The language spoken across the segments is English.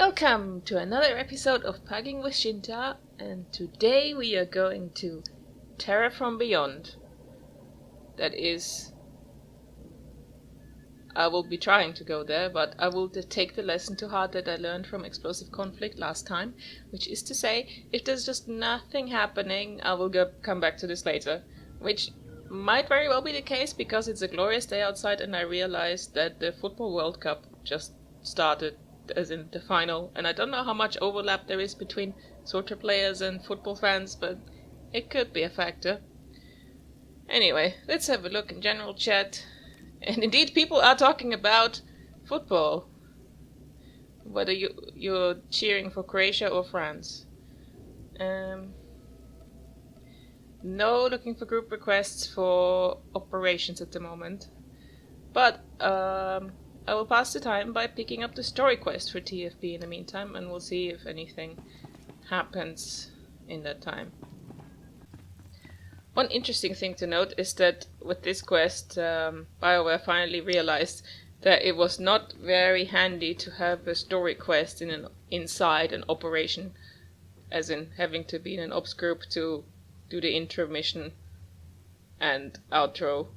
Welcome to another episode of Pugging with Shintar, and today we are going to Terra from Beyond. That is, I will be trying to go there, but I will take the lesson to heart that I learned from Explosive Conflict last time, which is to say, if there's just nothing happening, I will come back to this later, which might very well be the case because it's a glorious day outside and I realized that the Football World Cup just started, as in the final, and I don't know how much overlap there is between soccer players and football fans, but it could be a factor. Anyway, let's have a look in general chat. And indeed, people are talking about football. Whether you're cheering for Croatia or France. No looking for group requests for operations at the moment. But I will pass the time by picking up the story quest for TFB in the meantime, and we'll see if anything happens in that time. One interesting thing to note is that with this quest, BioWare finally realized that it was not very handy to have a story quest inside an operation, as in having to be in an ops group to do the intro mission and outro.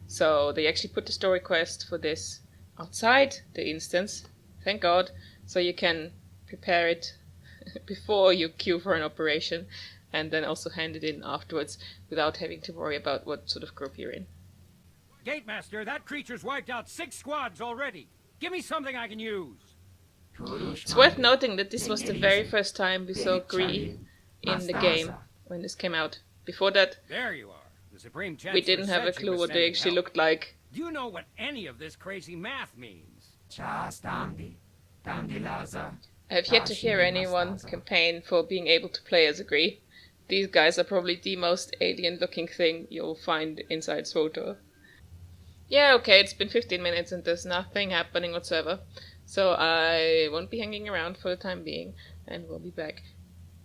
So they actually put the story quest for this outside the instance, thank God, so you can prepare it before you queue for an operation and then also hand it in afterwards without having to worry about what sort of group you're in. Gatemaster, that creature's wiped out 6 squads already. Give me something I can use. It's worth noting that this was the very first time we saw Gree in the game when this came out. Before that, there you are. The Supreme Chancellor we didn't have a clue what they actually looked like. Do you know what any of this crazy math means? I have yet to hear anyone campaign for being able to play as a Gree. These guys are probably the most alien-looking thing you'll find inside SWTOR. Yeah, okay, it's been 15 minutes and there's nothing happening whatsoever, so I won't be hanging around for the time being, and we'll be back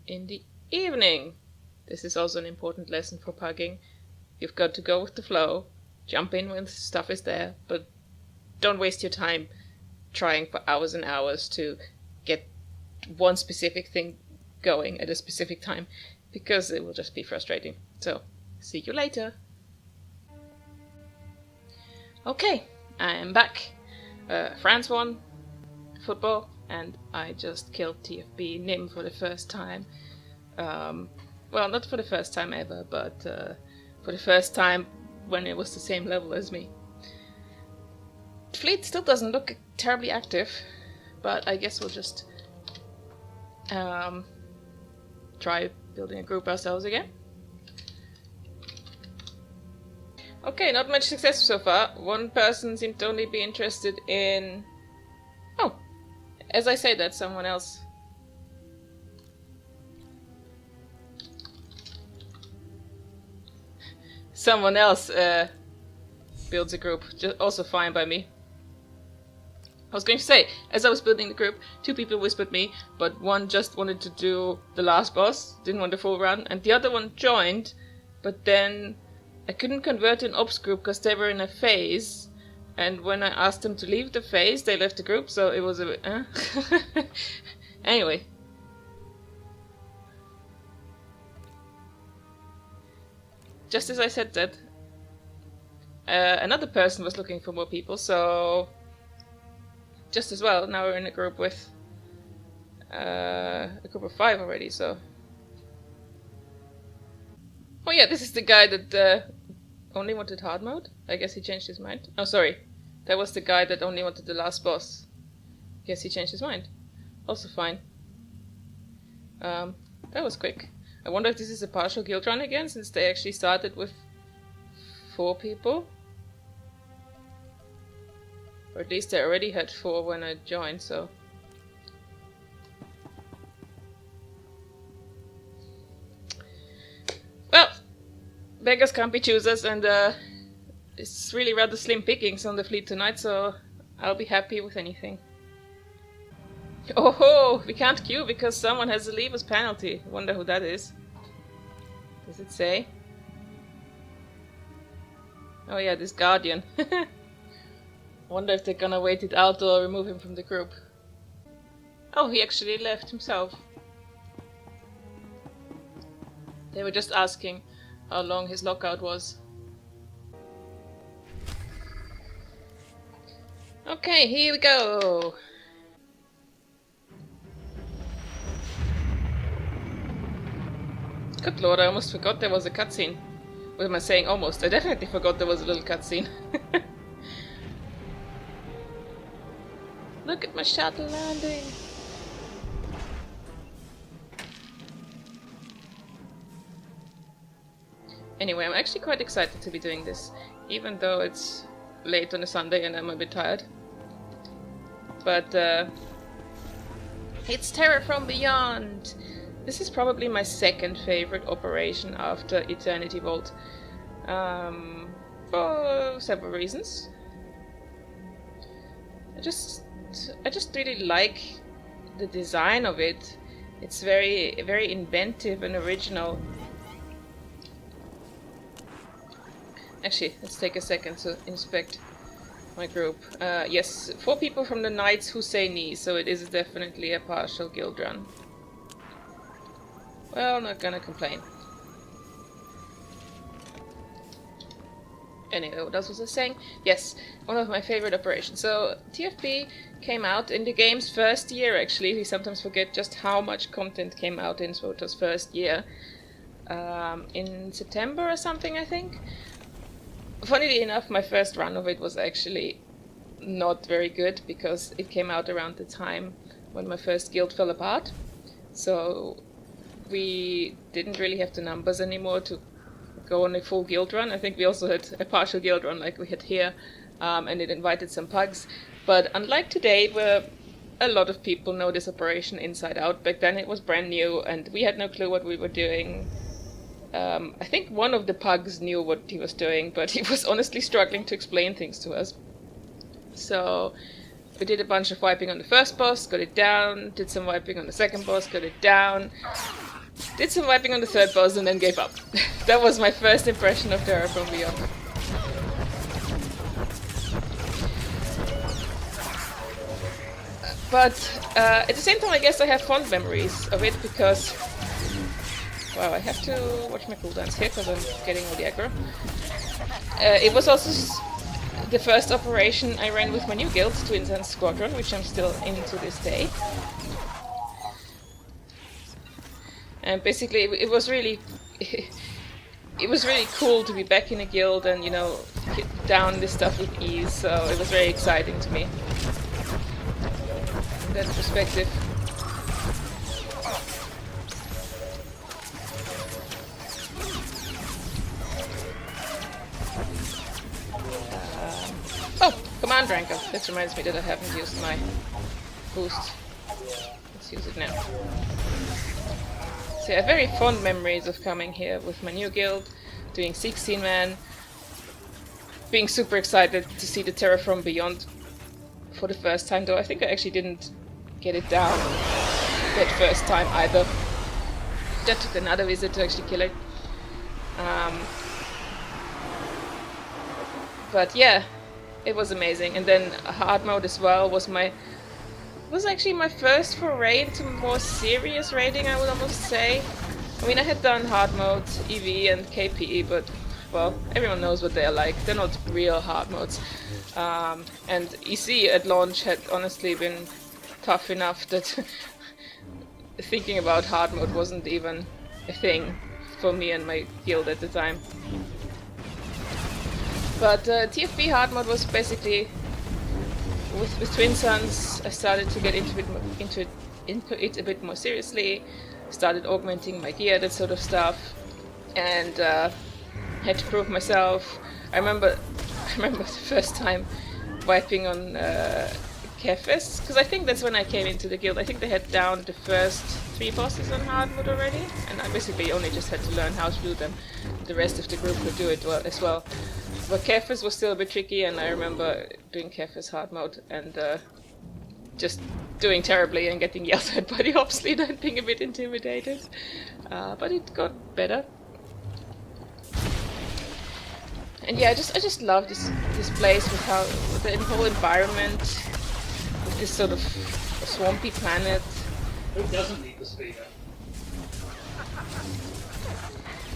in the evening. This is also an important lesson for pugging. You've got to go with the flow, jump in when stuff is there, but don't waste your time trying for hours and hours to get one specific thing going at a specific time, because it will just be frustrating. So, see you later. Okay, I am back. France won football, and I just killed TFB Nim for the first time. Well, not for the first time ever, but for the first time when it was the same level as me. The fleet still doesn't look terribly active, but I guess we'll just try building a group ourselves again. Okay, not much success so far. One person seemed to only be interested in... Oh, as I say that, someone else... Someone else builds a group, also fine by me. I was going to say, as I was building the group, 2 people whispered me, but one just wanted to do the last boss, didn't want the full run, and the other one joined, but then I couldn't convert to an ops group because they were in a phase, and when I asked them to leave the phase, they left the group, so it was a bit... Anyway. Just as I said that, another person was looking for more people, so just as well, now we're in a group with a group of 5 already, so... Oh yeah, this is the guy that only wanted hard mode? I guess he changed his mind. Oh, sorry. That was the guy that only wanted the last boss. Guess he changed his mind. Also fine. That was quick. I wonder if this is a partial guild run again, since they actually started with 4 people. Or at least they already had 4 when I joined, so... Well, beggars can't be choosers, and it's really rather slim pickings on the fleet tonight, so I'll be happy with anything. Oh ho! We can't queue because someone has a leavers penalty. Wonder who that is. Does it say? Oh yeah, this Guardian. Wonder if they're gonna wait it out or remove him from the group. Oh, he actually left himself. They were just asking how long his lockout was. Okay, here we go! Good lord, I almost forgot there was a cutscene. What am I saying almost? I definitely forgot there was a little cutscene. Look at my shuttle landing! Anyway, I'm actually quite excited to be doing this, even though it's late on a Sunday and I'm a bit tired. But it's Terror from Beyond! This is probably my second favorite operation after Eternity Vault. For several reasons. I just really like the design of it. It's very inventive and original. Actually, let's take a second to inspect my group. Yes, 4 people from the Knights Husseini, so it is definitely a partial guild run. Well, not gonna complain. Anyway, what else was I saying? Yes, one of my favorite operations. So, TFB came out in the game's first year, actually. We sometimes forget just how much content came out in SWTOR's first year. In September or something, I think. Funnily enough, my first run of it was actually not very good, because it came out around the time when my first guild fell apart. So we didn't really have the numbers anymore to go on a full guild run. I think we also had a partial guild run like we had here, and it invited some pugs. But unlike today, where a lot of people know this operation inside out, back then it was brand new and we had no clue what we were doing. I think one of the pugs knew what he was doing, but he was honestly struggling to explain things to us. So we did a bunch of wiping on the first boss, got it down, did some wiping on the second boss, got it down, did some wiping on the third boss, and then gave up. That was my first impression of Terror from Beyond. But at the same time, I guess I have fond memories of it, because wow, I have to watch my cooldowns here because I'm getting all the aggro. It was also the first operation I ran with my new guild, Twin Suns Squadron, which I'm still in to this day. And basically, it was really cool to be back in a guild and, you know, hit down this stuff with ease. So it was very exciting to me. In that perspective. Command rank up. This reminds me that I haven't used my boost. Let's use it now. So I have very fond memories of coming here with my new guild, doing 16-man, being super excited to see the Terror from Beyond for the first time, though I think I actually didn't get it down that first time either. That took another visit to actually kill it. But yeah, it was amazing. And then hard mode as well was actually my first foray into more serious raiding, I would almost say. I mean, I had done hard mode, EV and KPE, but well, everyone knows what they're like. They're not real hard modes. And EC at launch had honestly been tough enough that thinking about hard mode wasn't even a thing for me and my guild at the time. But TFB hard mode was basically, with Twin Suns, I started to get into it a bit more seriously, started augmenting my gear, that sort of stuff, and had to prove myself. I remember the first time wiping on Kefes, because I think that's when I came into the guild. I think they had down the first 3 bosses on hard mode already, and I basically only just had to learn how to do them. The rest of the group would do it well as well. But Kefes was still a bit tricky, and I remember doing Kefes hard mode and just doing terribly and getting yelled at by the ops leader and being a bit intimidated. But it got better. And yeah, I just love this place with how the whole environment, with this sort of swampy planet. Who doesn't need the speeder?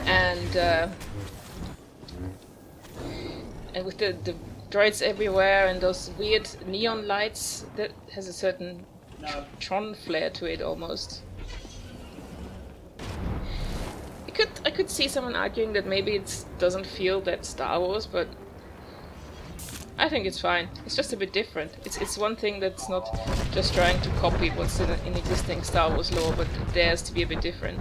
And with the droids everywhere and those weird neon lights, that has a certain Tron flair to it almost. I could see someone arguing that maybe it doesn't feel that Star Wars, but I think it's fine. It's just a bit different. It's one thing that's not just trying to copy what's in existing Star Wars lore, but dares to be a bit different.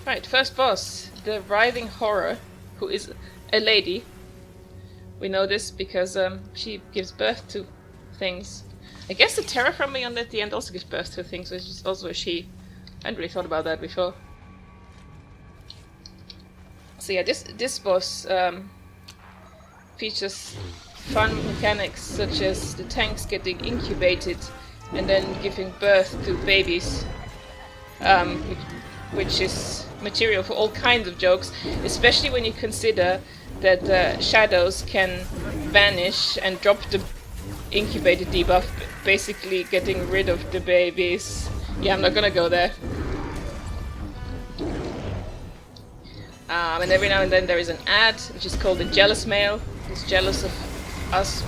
Right, first boss, the writhing horror, who is a lady. We know this because she gives birth to things. I guess the terraforming at the end also gives birth to things, which is also a she. I hadn't really thought about that before. So yeah, this boss features fun mechanics such as the tanks getting incubated and then giving birth to babies, which is material for all kinds of jokes, especially when you consider that shadows can vanish and drop the incubated debuff, basically getting rid of the babies. Yeah, I'm not gonna go there. And every now and then there is an ad, which is called the jealous male. He's jealous of us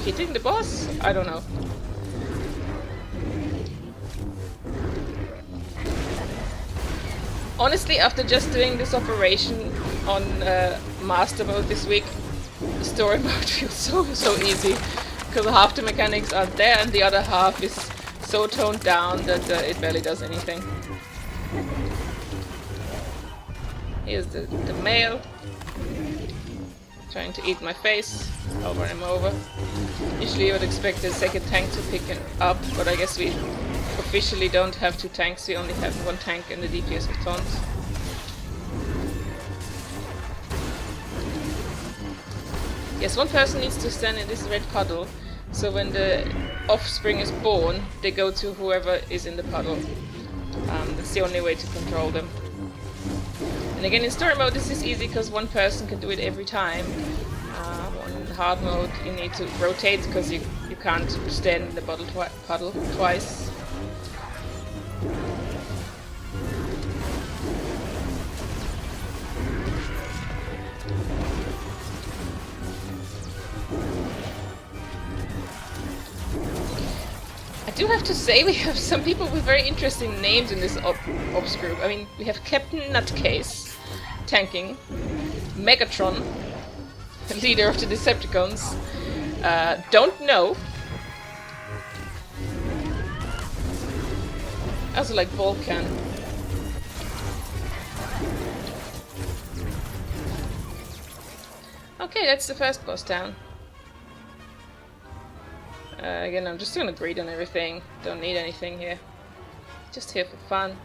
hitting the boss? I don't know. Honestly, after just doing this operation on Master Mode this week, the story mode feels so easy. Because half the mechanics are there and the other half is so toned down that it barely does anything. Here's the male, trying to eat my face. I'll run him over. Usually you would expect the second tank to pick him up, but I guess we officially don't have two tanks, we only have one tank and the DPS with taunts. Yes, one person needs to stand in this red puddle, so when the offspring is born, they go to whoever is in the puddle. That's the only way to control them. And again, in story mode this is easy because one person can do it every time. On hard mode you need to rotate because you can't stand in the puddle twice. I do have to say we have some people with very interesting names in this ops group. I mean, we have Captain Nutcase, tanking, Megatron, leader of the Decepticons, don't know. I also like Volcan. Okay, that's the first boss down. Again, I'm just gonna greed on everything. Don't need anything here. Just here for fun.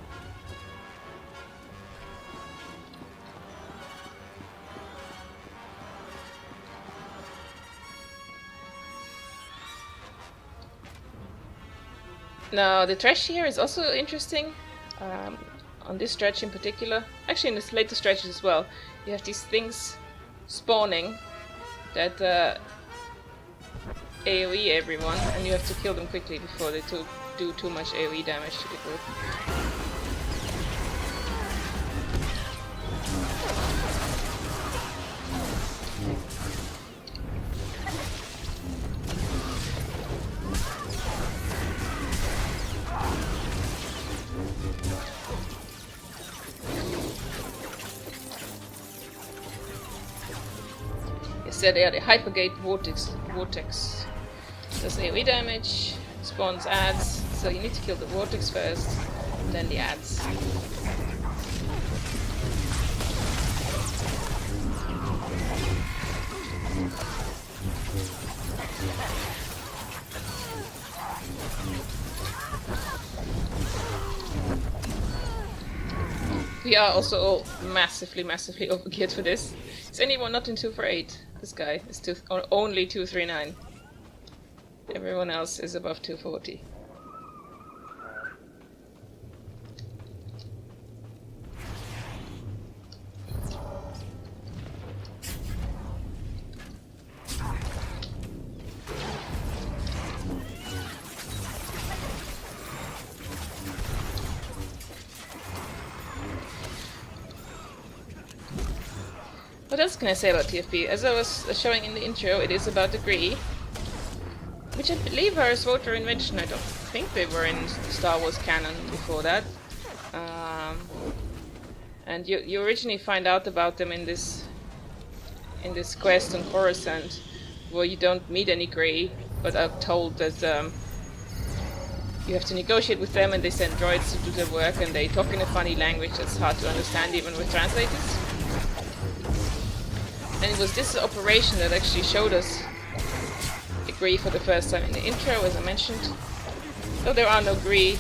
Now, the trash here is also interesting. On this stretch in particular. Actually, in this later stretches as well. You have these things spawning that AoE everyone, and you have to kill them quickly before they do too much AoE damage to the group. Yes, there they are, the Hypergate Vortex. Does AoE damage, spawns ads, so you need to kill the vortex first, then the ads. We are also all massively overgeared for this. Is anyone not in 2 for 8? This guy is only 239. Everyone else is above 240. What else can I say about TFP? As I was showing in the intro, it is about Agree, which I believe are a SWTOR invention. I don't think they were in Star Wars canon before that. And you originally find out about them in this quest on Coruscant, where you don't meet any Grey, but are told that you have to negotiate with them, and they send droids to do their work, and they talk in a funny language that's hard to understand even with translators. And it was this operation that actually showed us the Gree for the first time in the intro, as I mentioned. Though there are no Gree.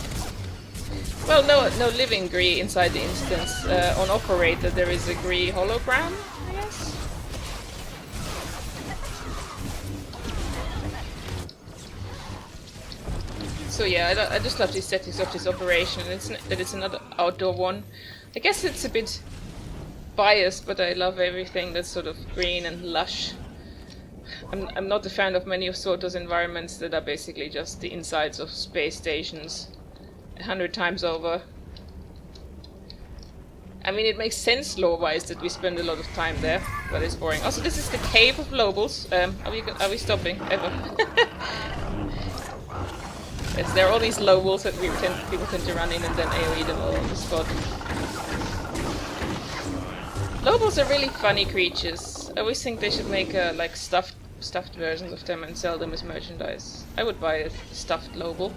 Well, no living Gree inside the instance. On Operator there is a Gree hologram, I guess? So yeah, I just love the aesthetics of this operation, and that it's another outdoor one. I guess it's a bit biased, but I love everything that's sort of green and lush. I'm not a fan of many of SWTOR's environments that are basically just the insides of space stations 100 times over. I mean, it makes sense lore-wise that we spend a lot of time there, but it's boring. Also, this is the cave of Lobels. Are we stopping ever? Yes, there are all these Lobels that people tend to run in and then AoE them all on the spot. Lobels are really funny creatures. I always think they should make like stuffed versions of them and sell them as merchandise. I would buy a stuffed Lobel.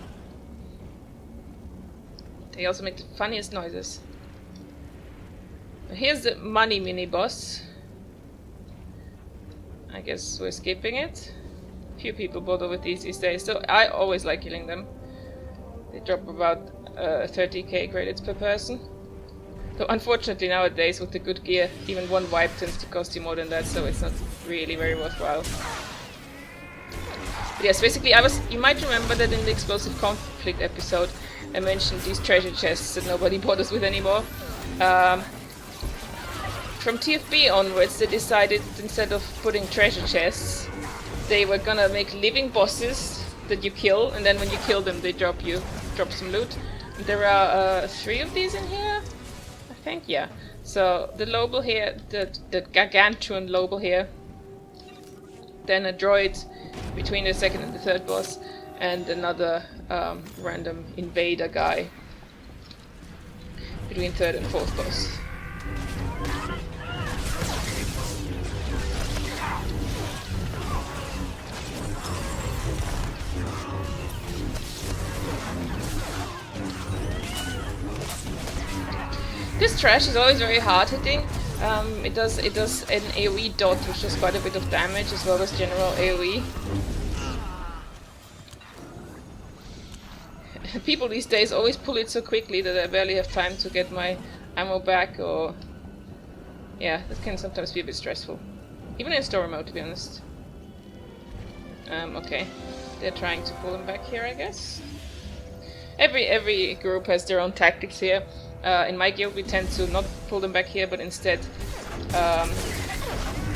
They also make the funniest noises. Here's the money mini-boss. I guess we're skipping it. Few people bother with these days, so I always like killing them. They drop about 30k credits per person. Though unfortunately nowadays with the good gear, even one wipe tends to cost you more than that, so it's not really very worthwhile. But yes, basically you might remember that in the Explosive Conflict episode I mentioned these treasure chests that nobody bothers with anymore. From TFB onwards they decided instead of putting treasure chests, they were gonna make living bosses that you kill, and then when you kill them they drop some loot. And there are 3 of these in here, I think, yeah. So the Lobel here, the gargantuan Lobel here, then a droid between the second and the third boss, and another random invader guy between third and fourth boss. This trash is always very hard hitting. It does an AoE dot, which does quite a bit of damage, as well as general AoE. People these days always pull it so quickly that I barely have time to get my ammo back, or... yeah, that can sometimes be a bit stressful. Even in story mode, to be honest. Okay. They're trying to pull them back here, I guess. Every group has their own tactics here. In my guild we tend to not pull them back here, but instead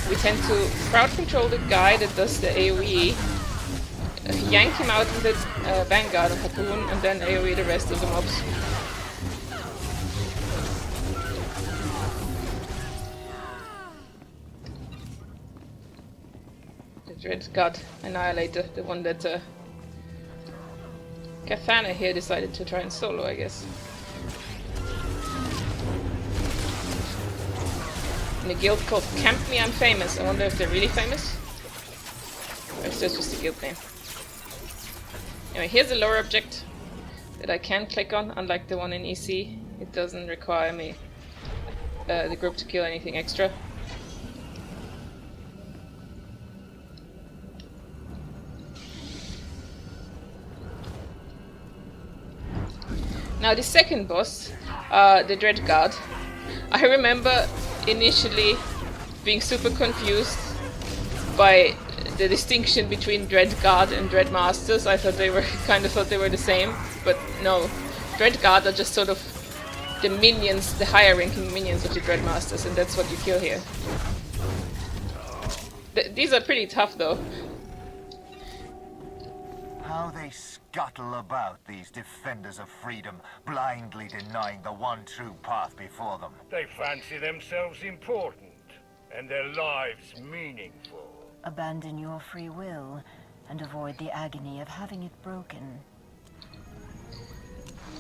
we tend to crowd control the guy that does the AoE, yank him out with the Vanguard or Harpoon, and then AoE the rest of the mobs. The Dread God Annihilator, the one that Cathana here decided to try and solo, I guess. In a guild called Camp Me I'm Famous. I wonder if they're really famous? Or is that just a guild name? Anyway, here's a lore object that I can click on, unlike the one in EC. It doesn't require me, the group, to kill anything extra. Now the second boss, the Dread Guard, I remember initially being super confused by the distinction between Dread Guard and Dread Masters. I thought they were the same, but no. Dread Guard are just sort of the minions, the higher ranking minions of the Dread Masters, and that's what you kill here. These are pretty tough though. How they scuttle about, these defenders of freedom, blindly denying the one true path before them. They fancy themselves important. and their lives meaningful. Abandon your free will and avoid the agony of having it broken.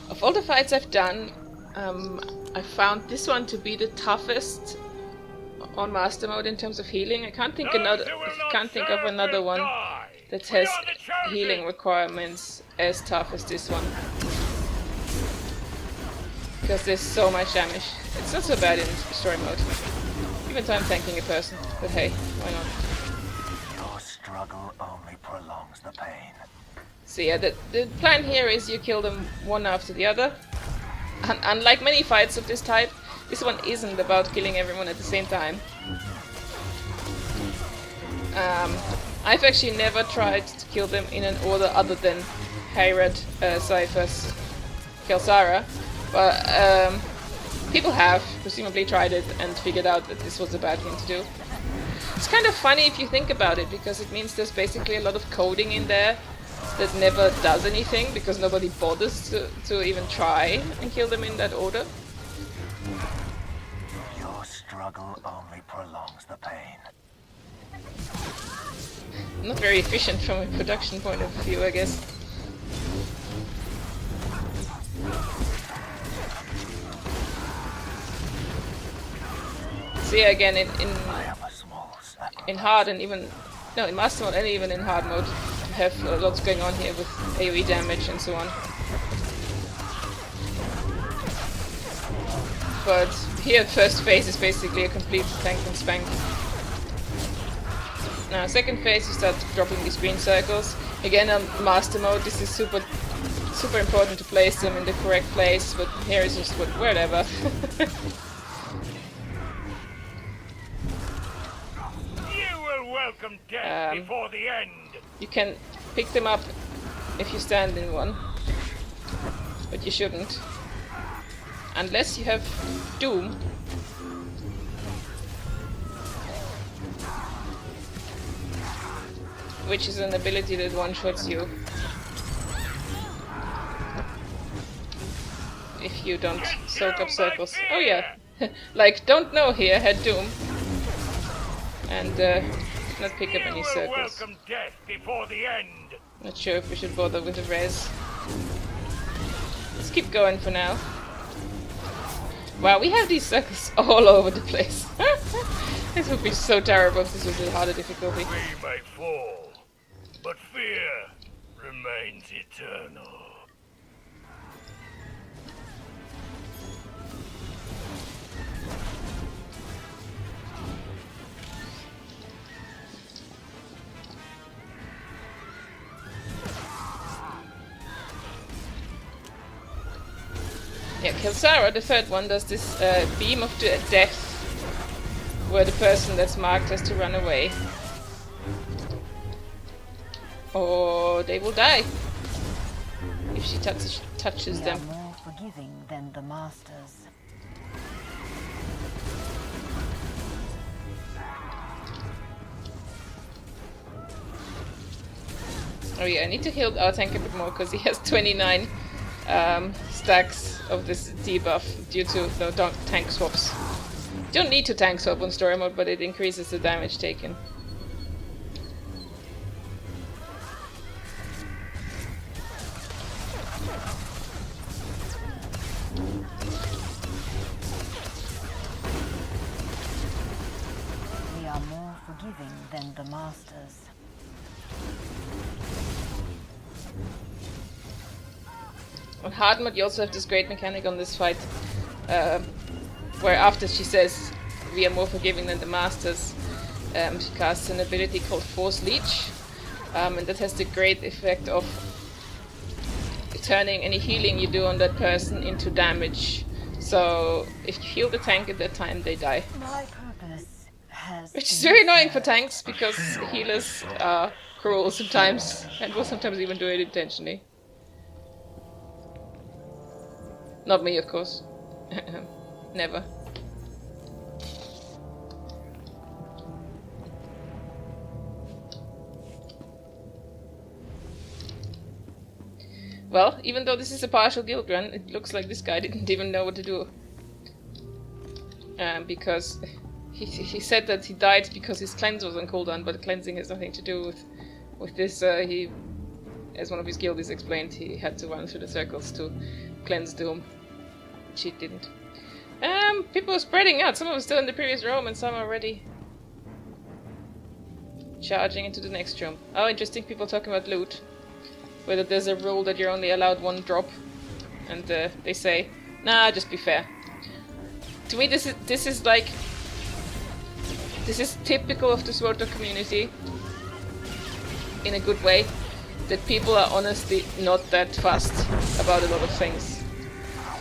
Of all the fights I've done, I found this one to be the toughest on Master Mode in terms of healing. I can't think of another one that has healing requirements as tough as this one. Because there's so much damage. It's not so bad in story mode. Even time tanking a person. But hey, why not? Your struggle only prolongs the pain. So yeah, the plan here is you kill them one after the other. And unlike many fights of this type, this one isn't about killing everyone at the same time. I've actually never tried to kill them in an order other than Hayrad, Cyphers, Kelsara. But people have presumably tried it and figured out that this was a bad thing to do. It's kind of funny if you think about it, because it means there's basically a lot of coding in there that never does anything, because nobody bothers to even try and kill them in that order. Your struggle only prolongs the pain. Not very efficient from a production point of view, I guess. So yeah, again, in hard and even... No, in Master Mode and even in hard mode, you have lots going on here with AoE damage and so on. But here, first phase is basically a complete tank and spank. Now, second phase, you start dropping these green circles. Again, on Master Mode, this is super important to place them in the correct place, but here is just whatever. Welcome death before the end. You can pick them up if you stand in one, but you shouldn't. Unless you have Doom. Which is an ability that one-shots you. If you don't soak up circles. Oh yeah. Like, don't know here had Doom. And not pick up any circles. Welcome death before the end. Not sure if we should bother with the res. Let's keep going for now. Wow, we have these circles all over the place. This would be so terrible if this was a harder difficulty. We may fall, but fear remains eternal. Yeah, Kelsara, the third one, does this beam of death, where the person that's marked has to run away. Or they will die if she touches them. They are more forgiving than the masters. Oh yeah, I need to heal our tank a bit more because he has 29 stacks of this debuff due to the tank swaps. You don't need to tank swap on story mode, but it increases the damage taken. We are more forgiving than the masters. On hard mode, you also have this great mechanic on this fight, where after she says we are more forgiving than the masters, she casts an ability called Force Leech, and that has the great effect of turning any healing you do on that person into damage. So if you heal the tank at that time, they die. My purpose has Which is very annoying for tanks, because healers are cruel sometimes, and will sometimes even do it intentionally. Not me, of course. Never. Well, even though this is a partial guild run, it looks like this guy didn't even know what to do. Because he said that he died because his cleanse was on cooldown, but cleansing has nothing to do with this. He, as one of his guildies explained, he had to run through the circles to cleanse Doom. She didn't. People are spreading out. Some of them still in the previous room, and some are already charging into the next room. Oh, interesting. People talking about loot. Whether there's a rule that you're only allowed one drop, and they say, nah, just be fair. To me, this is like, this is typical of the SWTOR community, in a good way, that people are honestly not that fussed about a lot of things.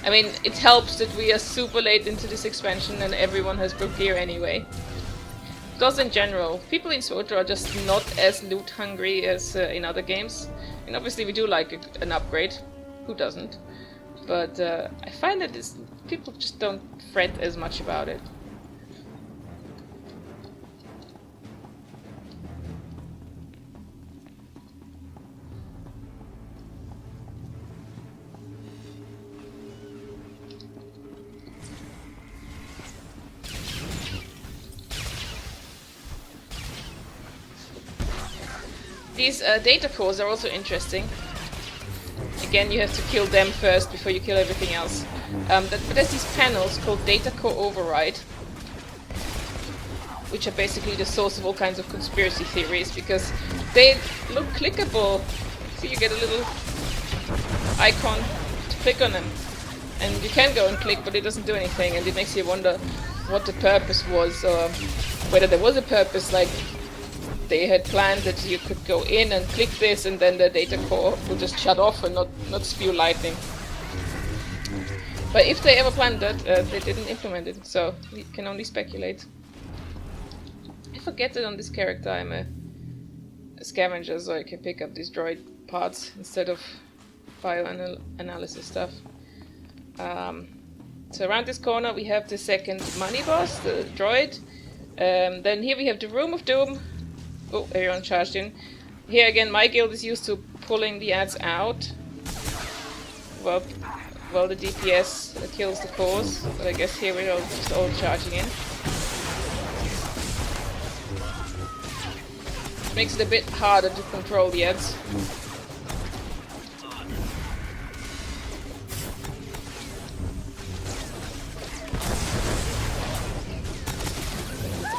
I mean, it helps that we are super late into this expansion and everyone has broke gear anyway. Because in general, people in SWTOR are just not as loot hungry as in other games. And obviously we do like an upgrade. Who doesn't? But I find that people just don't fret as much about it. These data cores are also interesting. Again, you have to kill them first before you kill everything else. But there's these panels called Data Core Override, which are basically the source of all kinds of conspiracy theories, because they look clickable. See, you get a little icon to click on them. And you can go and click, but it doesn't do anything, and it makes you wonder what the purpose was, or whether there was a purpose, like they had planned that you could go in and click this and then the data core would just shut off and not spew lightning. But if they ever planned that, they didn't implement it, so we can only speculate. I forget that on this character I'm a scavenger, so I can pick up these droid parts instead of bioanalysis stuff. So around this corner we have the second money boss, the droid. Then here we have the Room of Doom. Oh, everyone charged in. Here again, my guild is used to pulling the ads out. Well, the DPS kills the cores, but I guess here we're all just all charging in. Makes it a bit harder to control the ads.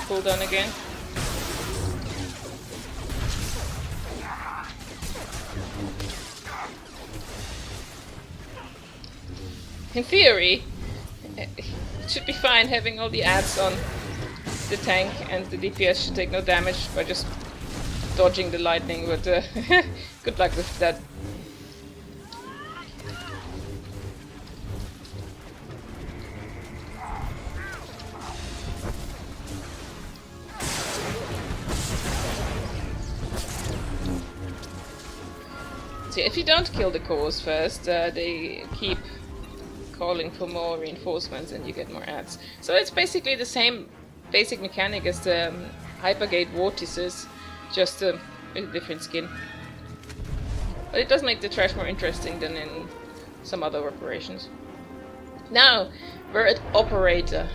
Cooldown again. In theory, it should be fine having all the ads on the tank, and the DPS should take no damage by just dodging the lightning, but good luck with that. So if you don't kill the cores first, they keep calling for more reinforcements and you get more ads. So it's basically the same basic mechanic as the Hypergate vortices, just a different skin. But it does make the trash more interesting than in some other operations. Now, we're at Operator.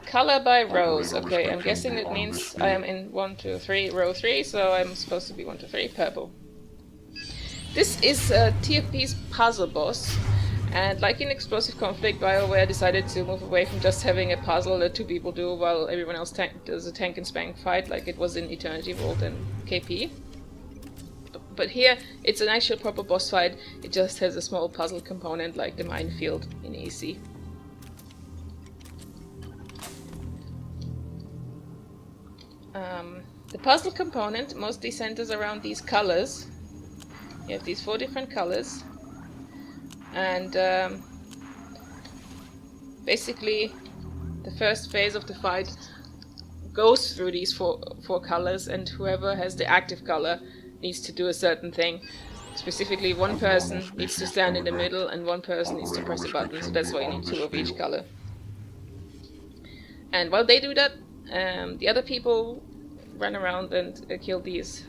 Color by rows. Okay, I'm guessing it means I am in 1, 2, 3, row 3, so I'm supposed to be 1, 2, 3, purple. This is TFP's puzzle boss. And like in Explosive Conflict, BioWare decided to move away from just having a puzzle that two people do while everyone else does a tank and spank fight, like it was in Eternity Vault and KP. But here, it's an actual proper boss fight. It just has a small puzzle component like the minefield in AC. The puzzle component mostly centers around these colors. You have these 4 different colors. And basically the first phase of the fight goes through these four colors, and whoever has the active color needs to do a certain thing. Specifically, one person needs to stand in the middle and one person needs to press a button, so that's why you need 2 of each color. And while they do that, the other people run around and kill these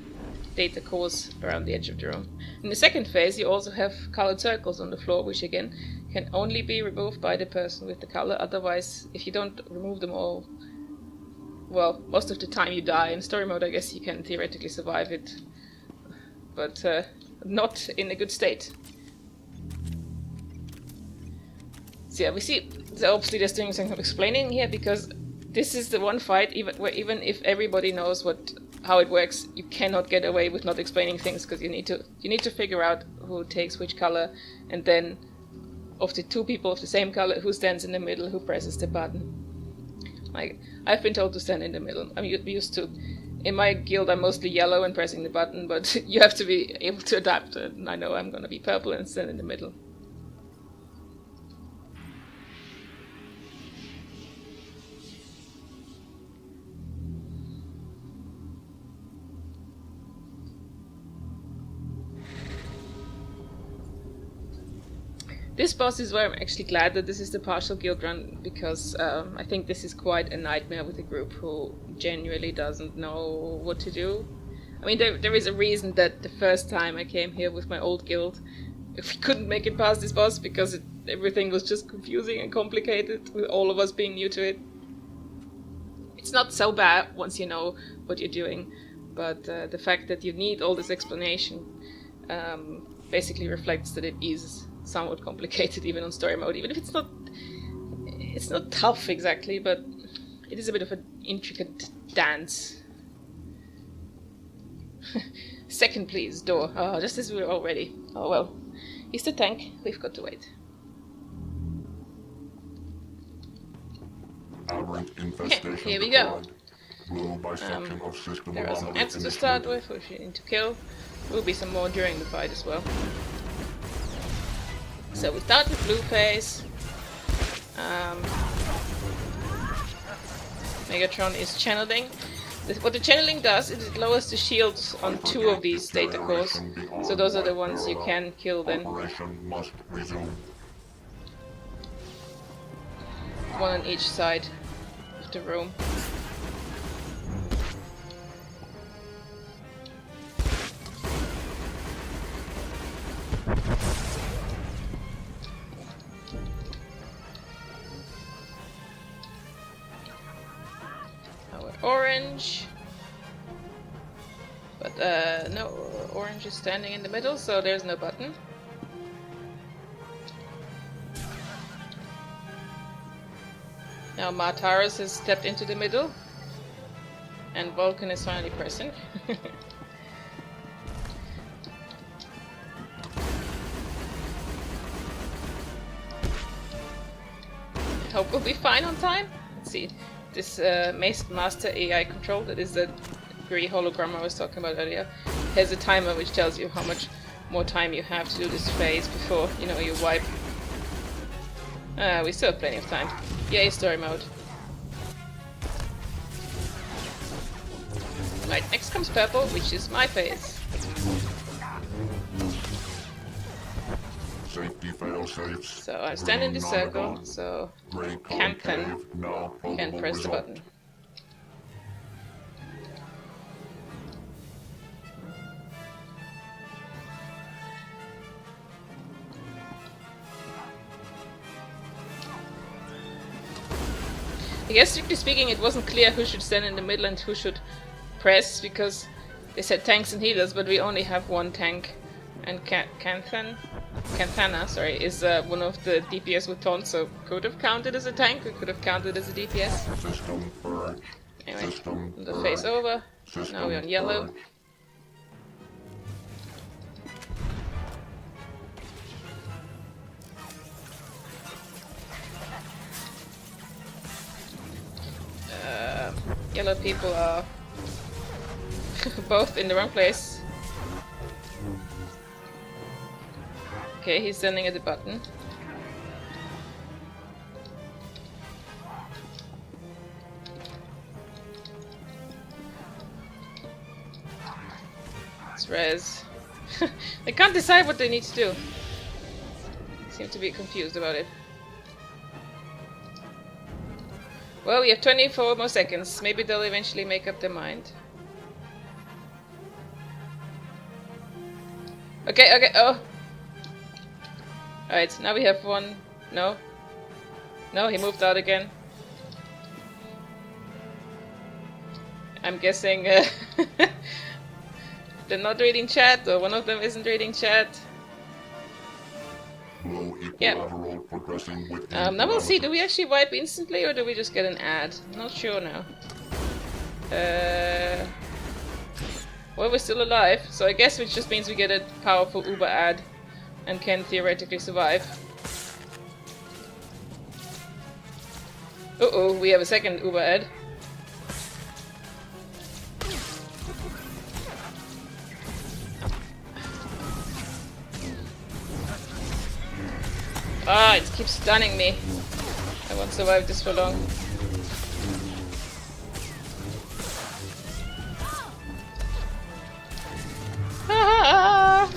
data cores around the edge of the room. In the second phase, you also have colored circles on the floor, which again can only be removed by the person with the color. Otherwise, if you don't remove them all, well, most of the time you die. In story mode, I guess you can theoretically survive it, but not in a good state. So yeah, we see, so obviously there's doing some explaining here, because this is the one fight where even if everybody knows how it works, you cannot get away with not explaining things, because you need to figure out who takes which color, and then of the two people of the same color, who stands in the middle, who presses the button. Like, I've been told to stand in the middle. I'm used to. In my guild, I'm mostly yellow and pressing the button, but you have to be able to adapt, and I know I'm gonna be purple and stand in the middle. This boss is where I'm actually glad that this is the partial guild run, because I think this is quite a nightmare with a group who genuinely doesn't know what to do. I mean, there is a reason that the first time I came here with my old guild, we couldn't make it past this boss, because everything was just confusing and complicated, with all of us being new to it. It's not so bad once you know what you're doing, but the fact that you need all this explanation basically reflects that it is somewhat complicated even on story mode, even if it's not tough exactly, but it is a bit of an intricate dance. Second please, door. Oh, just as we were all ready. Oh well, he's the tank, we've got to wait. Here we go. There are some ants to start with, which you need to kill. There will be some more during the fight as well. So we start with Blueface. Megatron is channeling. What the channeling does is it lowers the shields on 2 of these data cores. So those are the ones you can kill then. One on each side of the room. Orange, but no, orange is standing in the middle, so there's no button. Now Martaris has stepped into the middle, and Vulcan is finally present. I hope we'll be fine on time. Let's see. This Master AI control, that is the grey hologram I was talking about earlier, has a timer which tells you how much more time you have to do this phase before, you know, you wipe. We still have plenty of time. Yay, story mode. Right, next comes purple, which is my phase. So I stand in this circle, so Canthan can press the button. I guess strictly speaking it wasn't clear who should stand in the middle and who should press, because they said tanks and healers, but we only have one tank. And Canthana, sorry, is one of the DPS with taunt, so could have counted as a tank, or could have counted as a DPS. Anyway, the face over. Now we're on yellow. Yellow people are both in the wrong place. Okay, he's standing at the button. It's res. They can't decide what they need to do. Seem to be confused about it. Well, we have 24 more seconds. Maybe they'll eventually make up their mind. Okay, oh. Alright, now we have one. No. No, he moved out again. I'm guessing they're not reading chat, or one of them isn't reading chat. Yeah. Now we'll see, do we actually wipe instantly, or do we just get an ad? I'm not sure now. Well, we're still alive, so I guess which just means we get a powerful Uber ad and can theoretically survive. Uh-oh, we have a second Uber ad. Ah, it keeps stunning me. I won't survive this for long. Ah!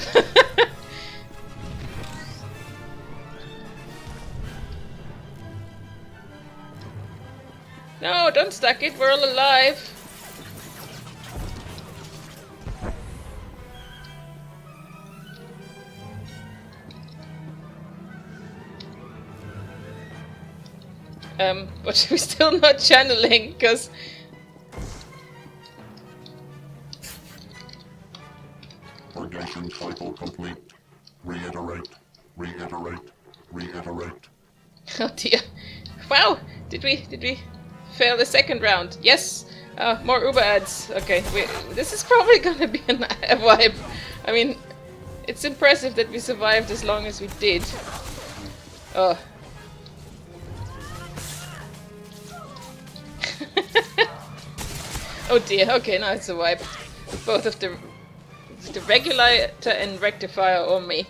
No, don't stack it, we're all alive. But we're still not channeling, because... Purgation cycle complete. Reiterate. Oh dear. Wow! Did we fail the second round? Yes! More Uber ads. Okay, this is probably gonna be a wipe. I mean, it's impressive that we survived as long as we did. Oh. Oh dear, okay, now it's a wipe. Both of the regulator and rectifier on me.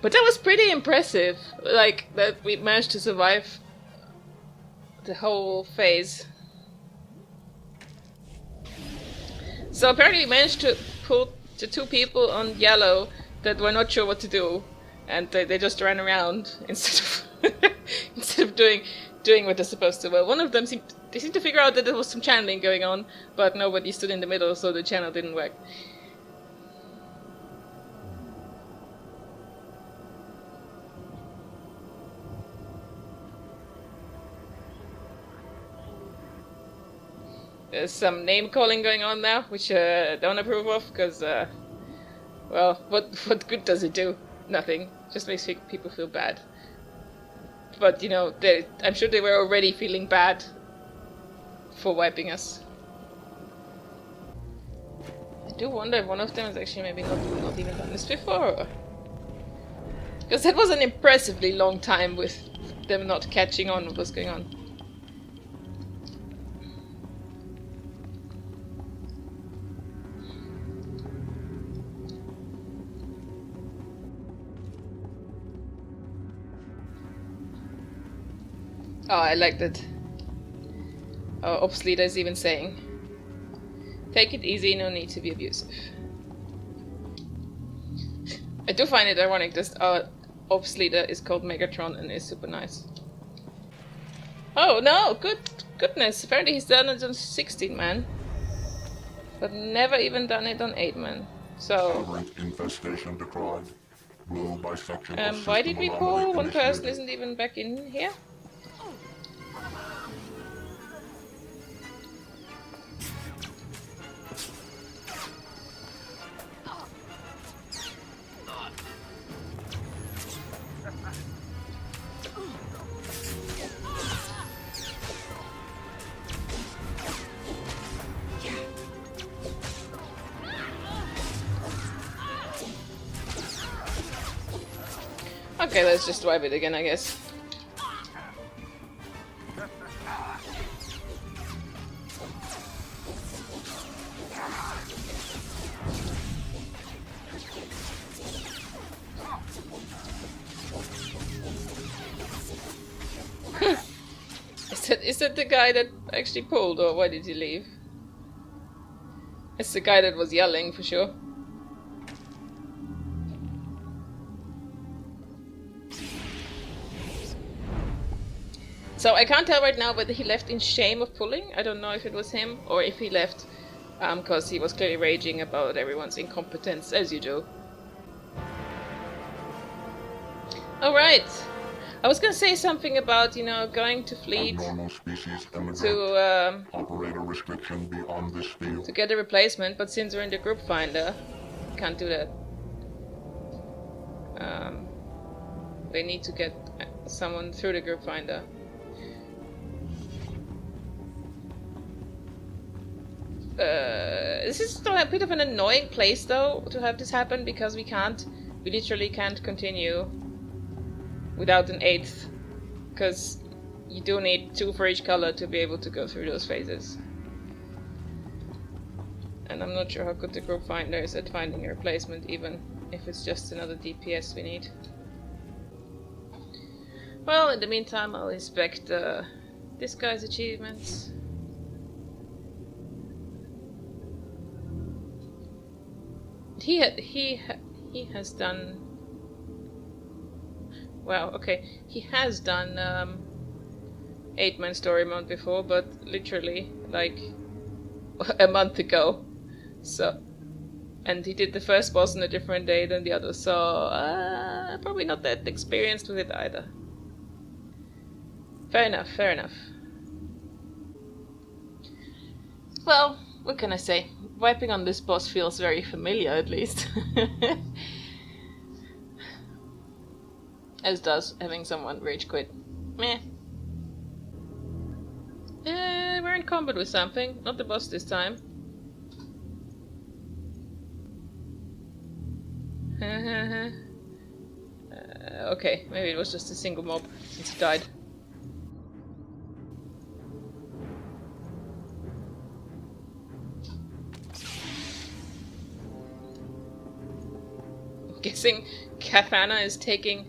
But that was pretty impressive, like, that we managed to survive the whole phase. So apparently we managed to pull the two people on yellow that were not sure what to do, and they just ran around instead of doing what they're supposed to. Well, one of them seemed to figure out that there was some channeling going on, but nobody stood in the middle, so the channel didn't work. There's some name calling going on now, which I don't approve of, because, well, what good does it do? Nothing. Just makes people feel bad. But, you know, I'm sure they were already feeling bad for wiping us. I do wonder if one of them has actually maybe not even done this before. Because that was an impressively long time with them not catching on what was going on. Oh, I like that. Our ops leader is even saying, take it easy, no need to be abusive. I do find it ironic that our ops leader is called Megatron and is super nice. Oh no, goodness, apparently he's done it on 16-man. But never even done it on 8-man. So... infestation decline. Why did we pull? One person isn't even back in here? Okay, let's just wipe it again, I guess. Is that the guy that actually pulled, or why did he leave? It's the guy that was yelling, for sure. So I can't tell right now whether he left in shame of pulling. I don't know if it was him, or if he left because he was clearly raging about everyone's incompetence, as you do. Alright. I was gonna say something about, you know, going to fleet Abnormal species immigrant. to Operator restriction beyond this field. to get a replacement, but since we're in the group finder, can't do that. They need to get someone through the group finder. This is still a bit of an annoying place though to have this happen, because we literally can't continue without an 8th, because you do need 2 for each color to be able to go through those phases. And I'm not sure how good the group finder is at finding a replacement, even if it's just another DPS we need. Well, in the meantime, I'll inspect this guy's achievements. He has done. Wow. Okay, he has done 8-man story mode before, but literally like a month ago. So, and he did the first boss on a different day than the other. So probably not that experienced with it either. Fair enough. Fair enough. Well, what can I say? Wiping on this boss feels very familiar, at least. As does having someone rage quit. Meh. We're in combat with something. Not the boss this time. Okay, maybe it was just a single mob since he died. Guessing Kathana is taking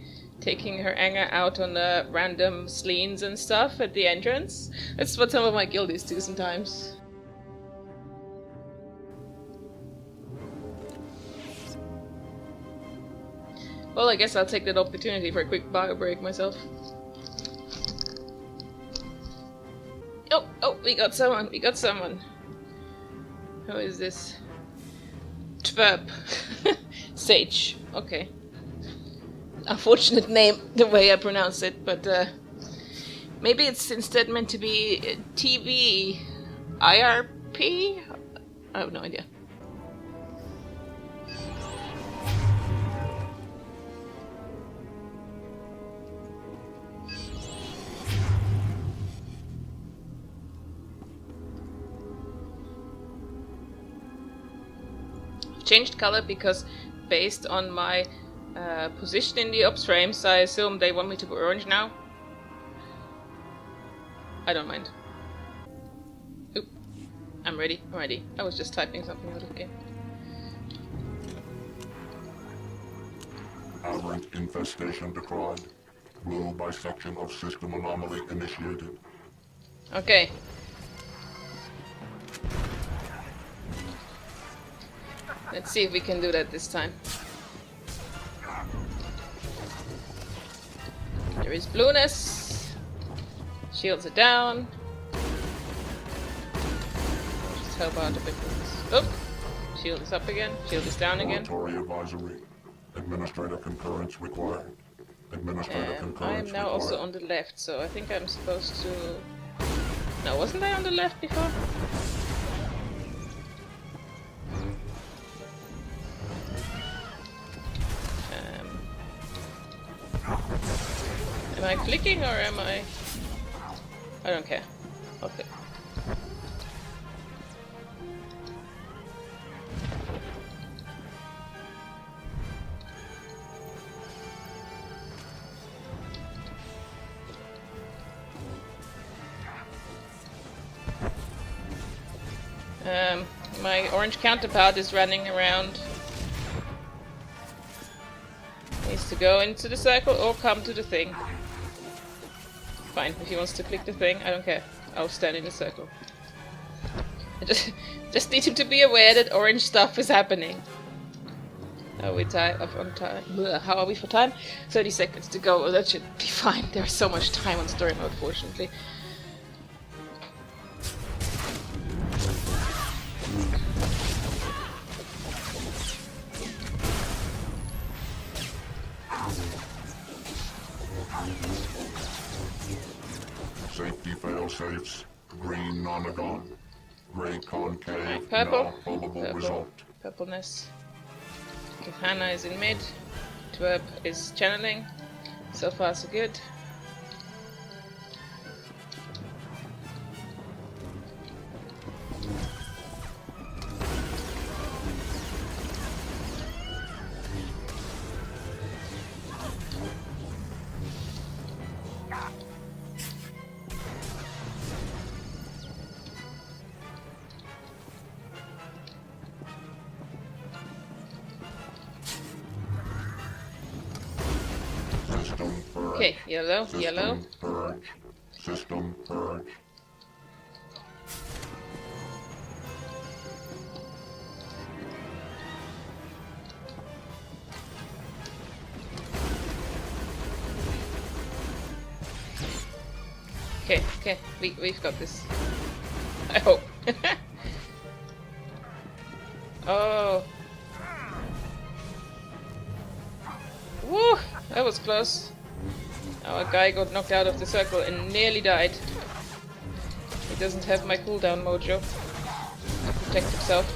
her anger out on the random sleens and stuff at the entrance. That's what some of my guildies do sometimes. Well, I guess I'll take that opportunity for a quick bio break myself. Oh, we got someone. Who is this? Twerp. Sage. Okay. Unfortunate name, the way I pronounce it, but maybe it's instead meant to be TV IRP? I have no idea. Changed color because based on my position in the ops frames, I assume they want me to go orange now. I don't mind. Oop. I'm ready. I was just typing something out of the game. Aberrant infestation decried. Blue bisection of system anomaly initiated. Okay. Let's see if we can do that this time. There is blueness. Shields are down. Just help out a bit with this. Oh! Shield is up again. Shield is down again. Laboratory advisory. Administrator concurrence required. Administrator And concurrence I am now required. also on the left, so I think I'm supposed to... No, wasn't I on the left before? Am I clicking or am I... I don't care. I'll click. My orange counterpart is running around. Needs to go into the circle or come to the thing. Fine, if he wants to click the thing, I don't care. I'll stand in the circle. I just need him to be aware that orange stuff is happening. Are we on time? Blech, how are we for time? 30 seconds to go. Well, that should be fine. There's so much time on story mode, fortunately. safes. Green nonagon. Gray concave. Purple. Now probable Purple. result. Purpleness. Hannah is in mid. Twerp is channeling. So far so good. System purge. Okay, yellow, System yellow. purge. System purge. Okay, okay, we've got this. I hope. Oh. Woo! That was close. Our guy got knocked out of the circle and nearly died. He doesn't have my cooldown mojo to protect himself.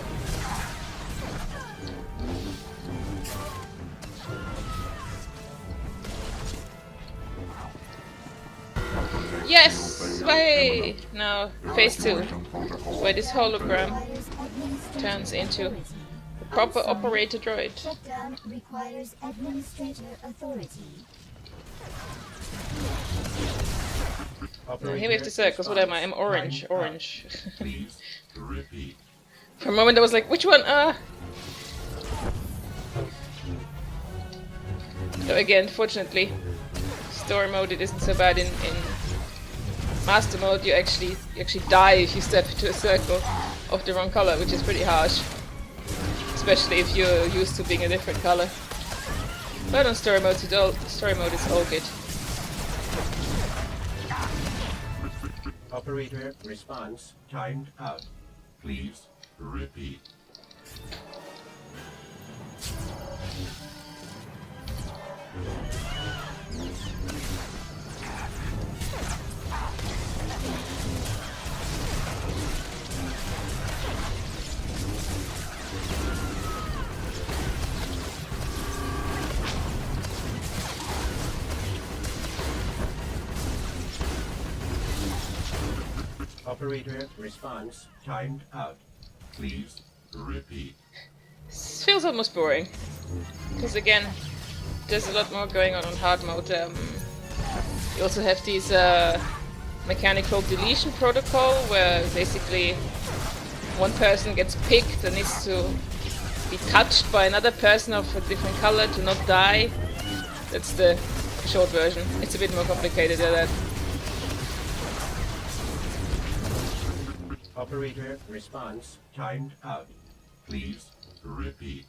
Yes! Way! Now, phase 2, where this hologram turns into a proper operator droid. Shutdown requires administrator authority. Now, here we have the circles. What am I? I'm orange. Orange. Please repeat. For a moment I was like, which one? So again, fortunately, story mode it isn't so bad. In master mode, you actually die if you step into a circle of the wrong color, which is pretty harsh, especially if you're used to being a different color. But on story mode, it's all good. Operator response timed out. Please repeat. Operator response timed out. Please repeat. This feels almost boring, because again, there's a lot more going on hard mode. You also have these mechanical deletion protocol, where basically one person gets picked and needs to be touched by another person of a different color to not die. That's the short version. It's a bit more complicated than that. Operator response timed out. Please repeat.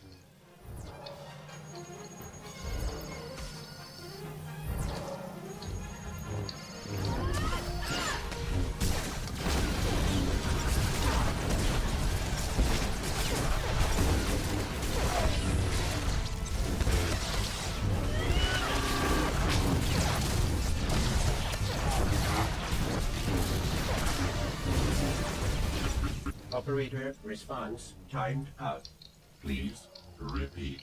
Operator response timed out. Please repeat.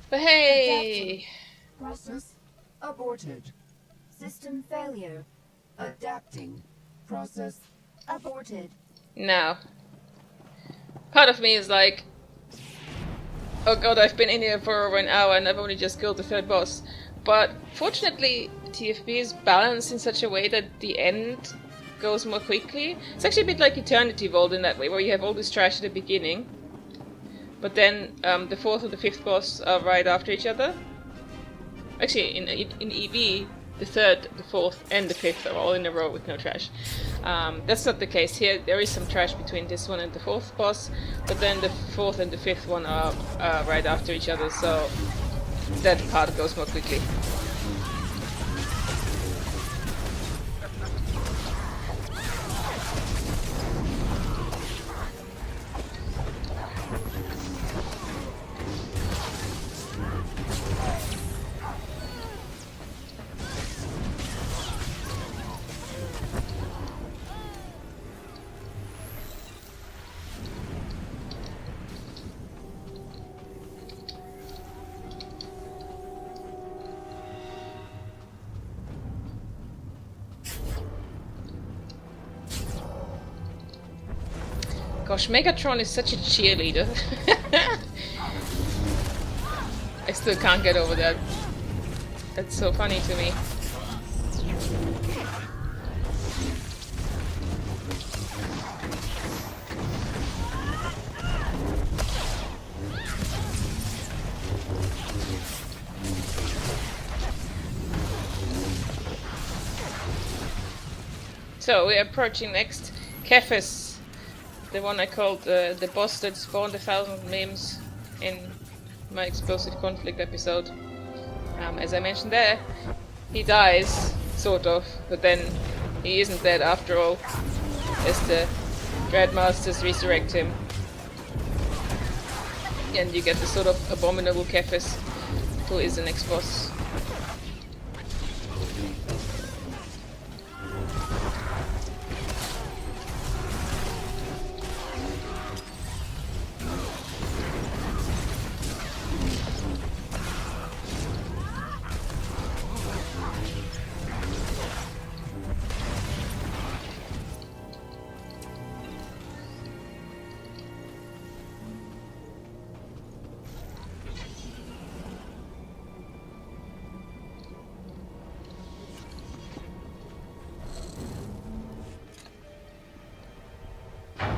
But hey! Process aborted. System failure. Adapting. Process aborted. Now, part of me is like, oh god, I've been in here for over an hour and I've only just killed the third boss. But fortunately, TFB is balanced in such a way that the end goes more quickly. It's actually a bit like Eternity Vault in that way, where you have all this trash at the beginning, but then the fourth and the fifth boss are right after each other. Actually, in EV, the third, the fourth, and the fifth are all in a row with no trash. That's not the case here. There is some trash between this one and the fourth boss, but then the fourth and the fifth one are right after each other, so that part goes more quickly. Gosh, Megatron is such a cheerleader. I still can't get over that. That's so funny to me. So we're approaching next Cephas, the one I called the boss that spawned 1,000 memes in my explosive conflict episode. As I mentioned there, he dies, sort of, but then he isn't dead after all, as the Dreadmasters resurrect him. And you get the sort of abominable Cephas, who is the next boss.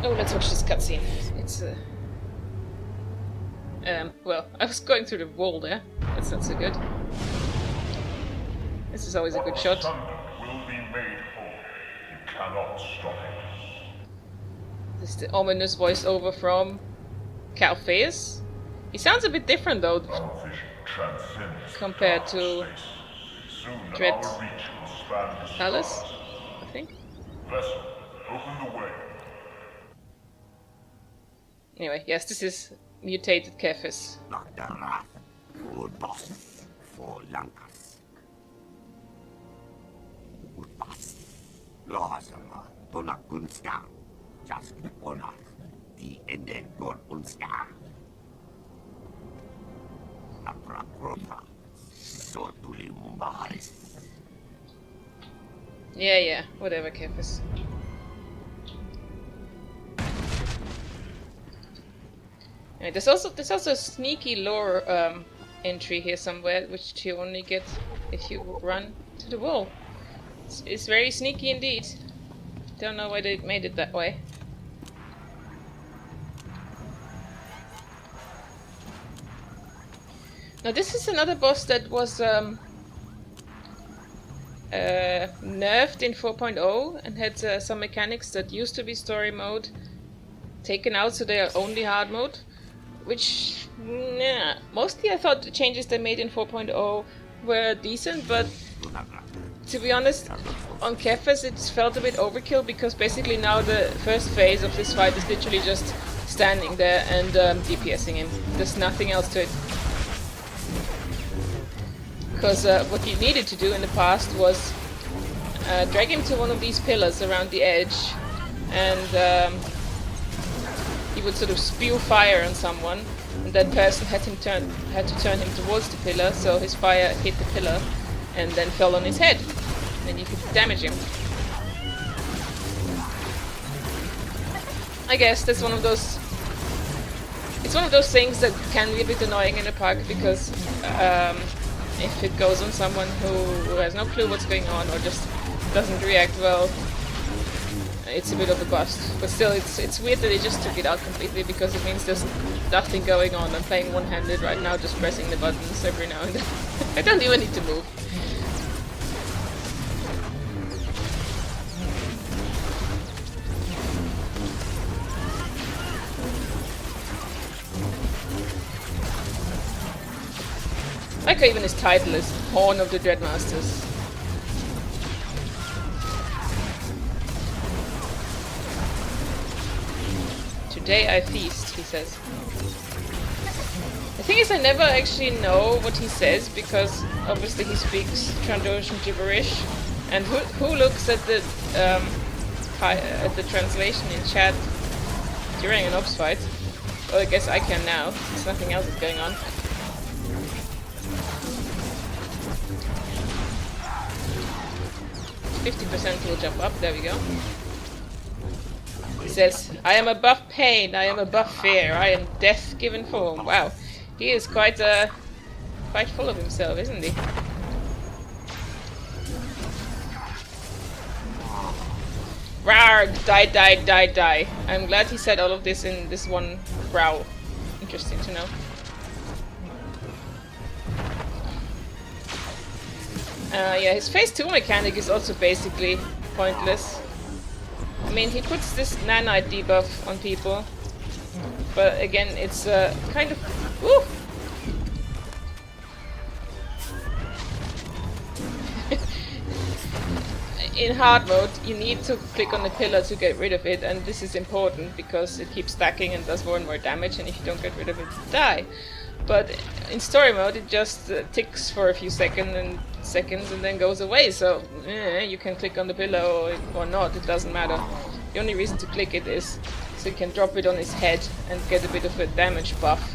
Oh, let's watch this cutscene. It's well, I was going through the wall there. That's not so good. This is always a good shot. Will be made whole. You cannot stop it. This is the ominous voiceover from Calpheus. He sounds a bit different though, compared to Dread Palace, I think. Vessel, open the way. Anyway, yes, this is mutated Cephas. Darth, good boss for Lankas. Good boss. Losama, Dona Gunska. Just honor the Ende Gon Unska. Aprakrota. So Tuli Mumbaris. Yeah, whatever, Cephas. Anyway, there's also a sneaky lore entry here somewhere, which you only get if you run to the wall. It's very sneaky indeed. Don't know why they made it that way. Now this is another boss that was nerfed in 4.0 and had some mechanics that used to be story mode taken out, so they are only hard mode. Which, yeah, mostly I thought the changes they made in 4.0 were decent, but to be honest, on Cephas it felt a bit overkill, because basically now the first phase of this fight is literally just standing there and DPSing him. There's nothing else to it. Because what you needed to do in the past was drag him to one of these pillars around the edge, and he would sort of spew fire on someone, and that person had to turn him towards the pillar, so his fire hit the pillar and then fell on his head. Then you could damage him. I guess that's one of those. It's one of those things that can be a bit annoying in a park, because if it goes on someone who has no clue what's going on or just doesn't react well, it's a bit of a bust. But still, it's weird that they just took it out completely, because it means there's nothing going on. I'm playing one-handed right now, just pressing the buttons every now and then. I don't even need to move. I like how even his title is Horn of the Dreadmasters. Today I feast, he says. The thing is, I never actually know what he says, because obviously he speaks Trandoshan gibberish, and who looks at the translation in chat during an ops fight? Well, I guess I can now, since nothing else is going on. %, will jump up, there we go. He says, I am above pain, I am above fear, I am death given form. Wow, he is quite full of himself, isn't he? Rawr! Die, die, die, die. I'm glad he said all of this in this one growl. Interesting to know. Yeah, his phase 2 mechanic is also basically pointless. I mean, he puts this nanite debuff on people, but again, it's kind of... Woo! In hard mode, you need to click on the pillar to get rid of it, and this is important because it keeps stacking and does more and more damage, and if you don't get rid of it, you die. But in story mode, it just ticks for a few seconds and then goes away, so you can click on the pillar or not, it doesn't matter. The only reason to click it is so you can drop it on his head and get a bit of a damage buff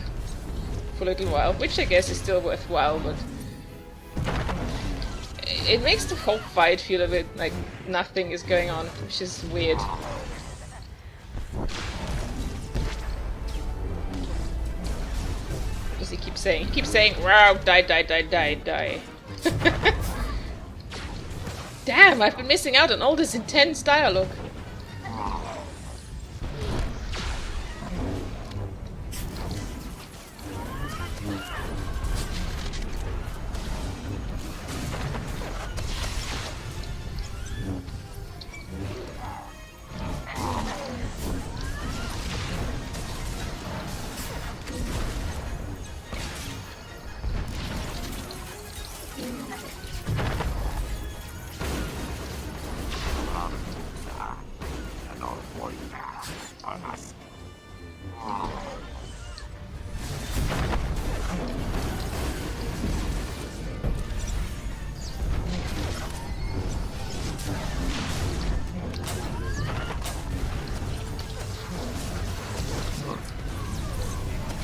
for a little while, which I guess is still worthwhile, but it makes the whole fight feel a bit like nothing is going on, which is weird. What does he keep saying? He keeps saying, wow, die, die, die, die, die. Damn, I've been missing out on all this intense dialogue.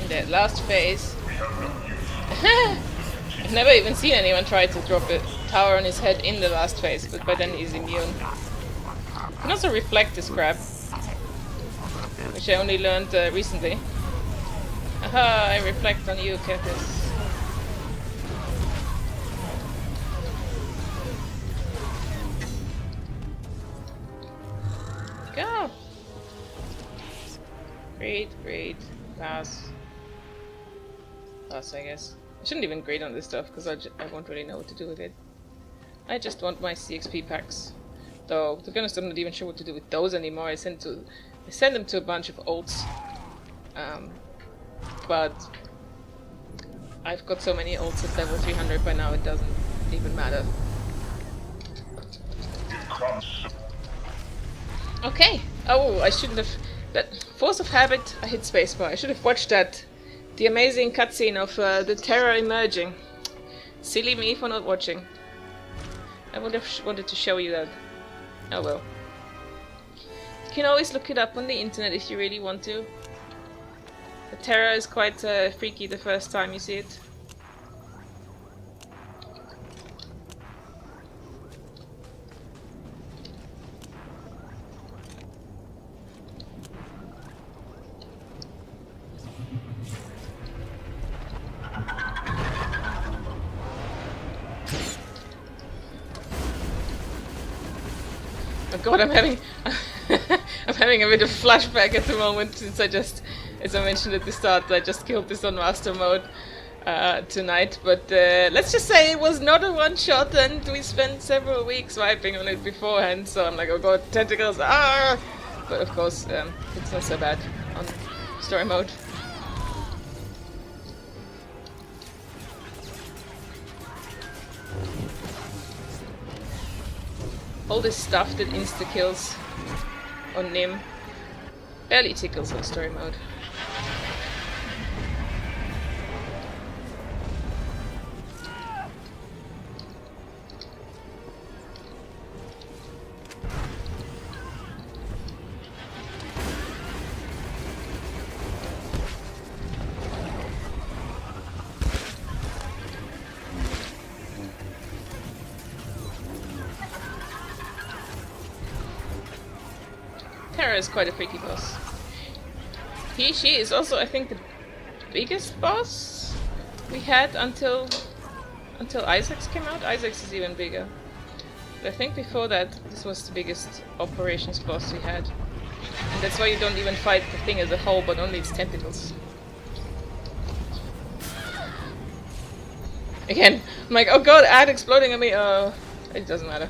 That last phase. I've never even seen anyone try to drop a tower on his head in the last phase, but by then he's immune. You can also reflect this crap, which I only learned recently. Aha, I reflect on you, Kefis. Go! Great, great. Pass. Pass, I guess. I shouldn't even grade on this stuff, because I won't really know what to do with it. I just want my CXP packs. Though, to be honest, I'm not even sure what to do with those anymore. I send them to a bunch of ults. But I've got so many ults at level 300 by now, it doesn't even matter. Okay. Oh, I shouldn't have... But force of habit, I hit spacebar. I should have watched that. The amazing cutscene of the Terror emerging. Silly me for not watching. I would have wanted to show you that. Oh well. You can always look it up on the internet if you really want to. The Terror is quite freaky the first time you see it. Oh god, I'm having I'm having a bit of flashback at the moment since as I mentioned at the start, I just killed this on master mode tonight, but let's just say it was not a one-shot and we spent several weeks wiping on it beforehand, so I'm like, oh god, tentacles, ah! But of course, it's not so bad on story mode. All this stuff that insta-kills on Nim barely tickles on story mode. Terra is quite a freaky boss. She is also, I think, the biggest boss we had until Isaacs came out. Isaacs is even bigger. But I think before that, this was the biggest operations boss we had. And that's why you don't even fight the thing as a whole, but only its tentacles. Again, I'm like, oh god, ad exploding at me. It doesn't matter.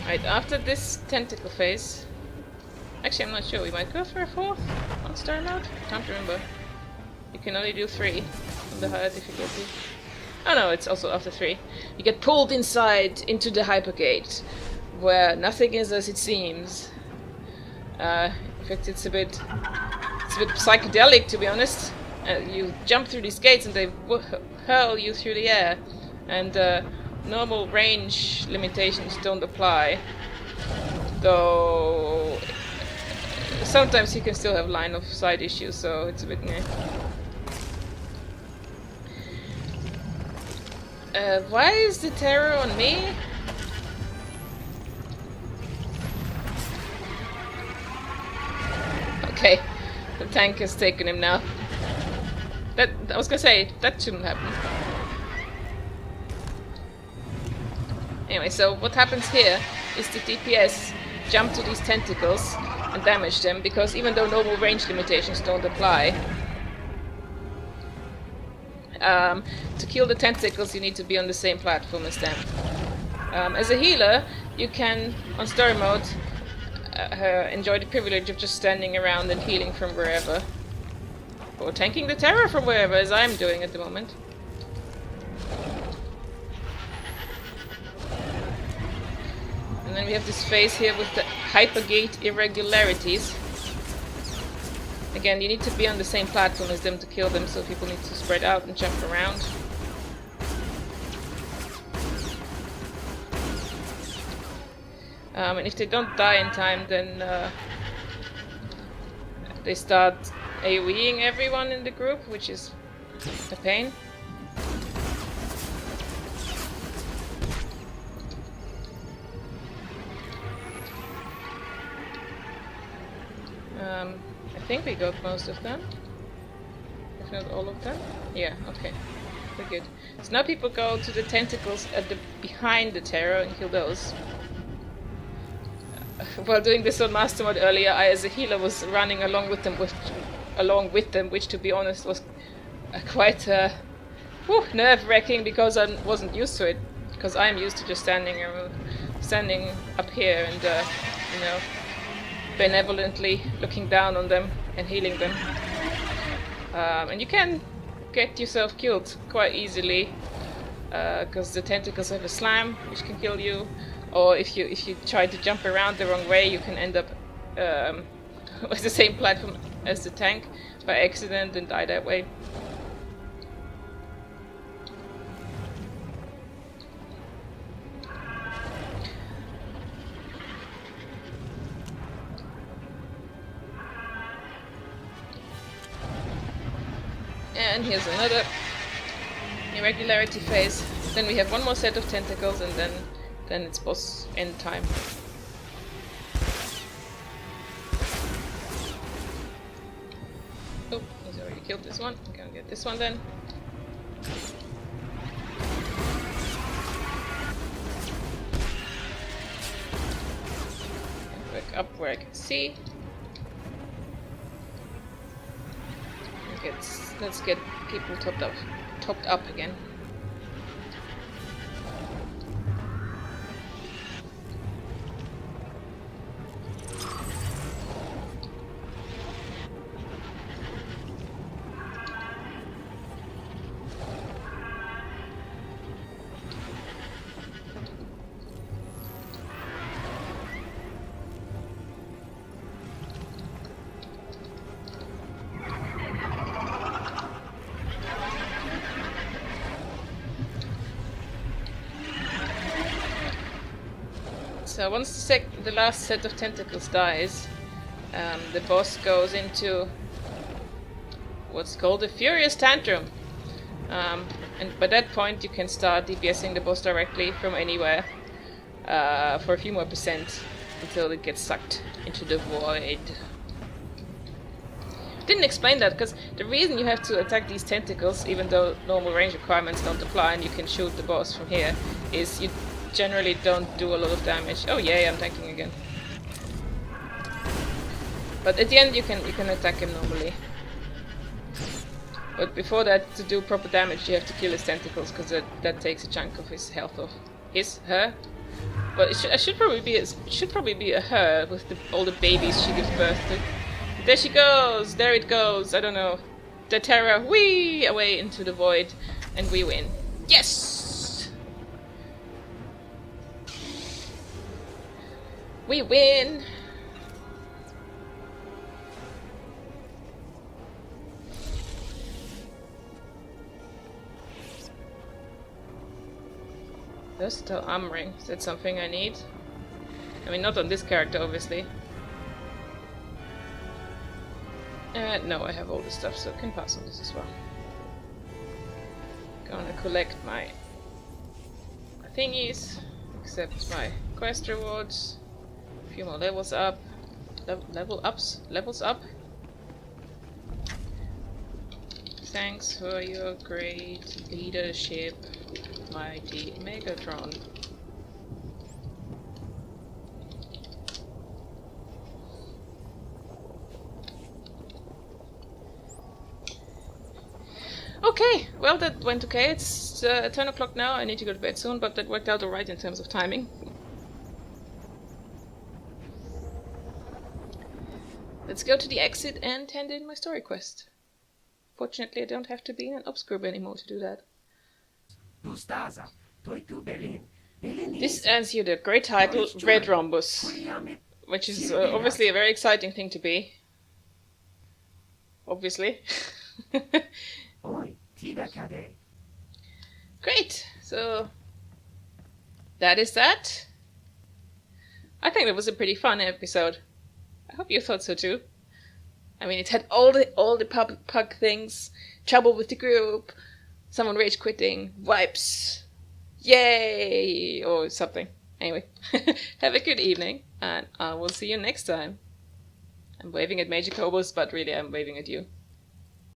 Right, after this tentacle phase... Actually, I'm not sure. We might go for a 4th on star mode? Can't remember. You can only do 3 on the higher difficulty. Oh no, it's also after 3. You get pulled inside into the hypergate, where nothing is as it seems. In fact, it's a bit psychedelic, to be honest. You jump through these gates and they hurl you through the air, and normal range limitations don't apply. Though sometimes you can still have line of sight issues, so it's a bit meh. Why is the terror on me? Okay, the tank has taken him now. I was gonna say, that shouldn't happen. Anyway, so what happens here is the DPS jump to these tentacles and damage them, because even though normal range limitations don't apply, to kill the tentacles you need to be on the same platform as them. As a healer, you can, on story mode, enjoy the privilege of just standing around and healing from wherever. Or tanking the terror from wherever, as I'm doing at the moment. And then we have this phase here with the hypergate irregularities. Again, you need to be on the same platform as them to kill them, so people need to spread out and jump around. And if they don't die in time, then they start AoEing everyone in the group, which is a pain. I think we got most of them. If not all of them. Yeah, okay. We're good. So now people go to the tentacles at the behind the terror and kill those. While doing this on Master Mode earlier, I as a healer was running along with them, which to be honest was quite nerve-wracking, because I wasn't used to it. Because I'm used to just standing up here and you know, benevolently looking down on them and healing them. And you can get yourself killed quite easily, because the tentacles have a slam which can kill you, or if you try to jump around the wrong way, you can end up with the same platform as the tank by accident and die that way. And here's another irregularity phase. Then we have one more set of tentacles, and then it's boss end time. Oh, he's already killed this one. I'm gonna get this one then. And back up where I can see. Let's get people topped up again. So once the last set of tentacles dies, the boss goes into what's called a furious tantrum. And by that point you can start DPSing the boss directly from anywhere for a few more percent until it gets sucked into the void. Didn't explain that because the reason you have to attack these tentacles, even though normal range requirements don't apply and you can shoot the boss from here, is you generally don't do a lot of damage. Oh yay, I'm tanking again. But at the end you can attack him normally. But before that, to do proper damage, you have to kill his tentacles because that takes a chunk of his health off. Her. But it should probably be a her with all the babies she gives birth to. There she goes! There it goes! I don't know. The Terra, whee! Away into the void, and we win. Yes! We win! Versatile arm ring. Is that something I need? I mean, not on this character, obviously. No, I have all this stuff, so I can pass on this as well. Gonna collect my thingies, accept my quest rewards, a few more levels up, levels up. Thanks for your great leadership, mighty Megatron. Okay, well that went okay. It's 10 o'clock now. I need to go to bed soon, but that worked out alright in terms of timing. Let's go to the exit and hand in my story quest. Fortunately, I don't have to be in an ops group anymore to do that. This earns you the great title Red Rhombus, which is obviously a very exciting thing to be. Obviously. Great, so that is that. I think that was a pretty fun episode. I hope you thought so too. I mean, it had all the pug things, trouble with the group, someone rage quitting, wipes, yay, or something. Anyway, have a good evening, and I will see you next time. I'm waving at Major Cobos, but really I'm waving at you.